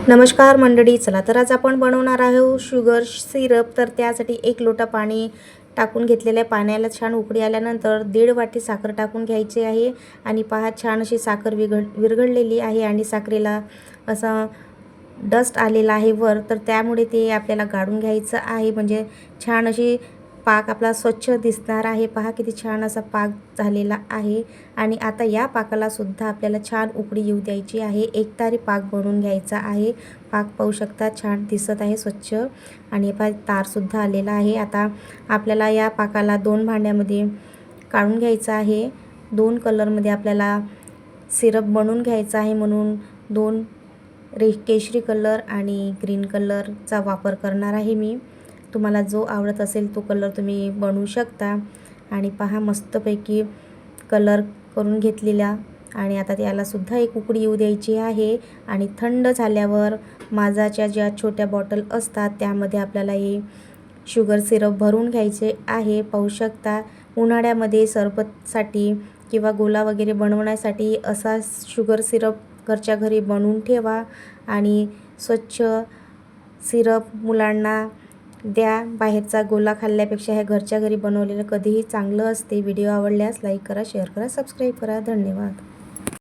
नमस्कार मंडळी, चला तर आज आपण बनवणार आहोत शुगर सिरप. तर त्यासाठी 1 लोटा पाणी टाकून घेतलेल्या पाण्याला छान उकळी आल्यानंतर 1.5 वाटी साखर टाकून घ्यायची आहे. आणि पहा, छान अशी साखर विरघळलेली आहे आणि साखरेला असा डस्ट आलेला आहे वर. तर त्यामुळे ते आपल्याला गाळून घ्यायचं आहे, म्हणजे छान अशी पाक आपला स्वच्छ दिसणार आहे. पहा किती छान असा पाक झालेला आहे. आणि आता या पाकाला सुद्धा आपल्याला छान उकळी येऊ द्यायची आहे. एकतारी पाक बनवून घ्यायचा आहे. पाक पाहू शकता, छान दिसत आहे स्वच्छ. आणि पहा, तारसुद्धा आलेला आहे. आता आपल्याला या पाकाला 2 भांड्यामध्ये काढून घ्यायचं आहे. 2 कलरमध्ये आपल्याला सिरप बनवून घ्यायचा आहे, म्हणून 2 केशरी कलर आणि ग्रीन कलरचा वापर करणार आहे मी. तुम्हाला जो आवडत असेल तो कलर तुम्ही बनवू शकता. आणि पहा, मस्तपैकी कलर करून घेतलेला. आणि आता त्यालासुद्धा एक उकळी येऊ द्यायची आहे. आणि थंड झाल्यावर माझाच्या ज्या छोट्या बॉटल असतात त्यामध्ये आपल्याला हे शुगर सिरप भरून घ्यायचे आहे. पाहू शकता, उन्हाळ्यामध्ये सरबतसाठी किंवा गोला वगैरे बनवण्यासाठी असा शुगर सिरप घरच्या घरी बनवून ठेवा. आणि स्वच्छ सिरप मुलांना द्या. बाहेरचा गोला खाल्ल्यापेक्षा हे घरच्या घरी बनवलेलं कधीही चांगलं असते. व्हिडिओ आवडल्यास लाईक करा, शेअर करा, सबस्क्राईब करा. धन्यवाद.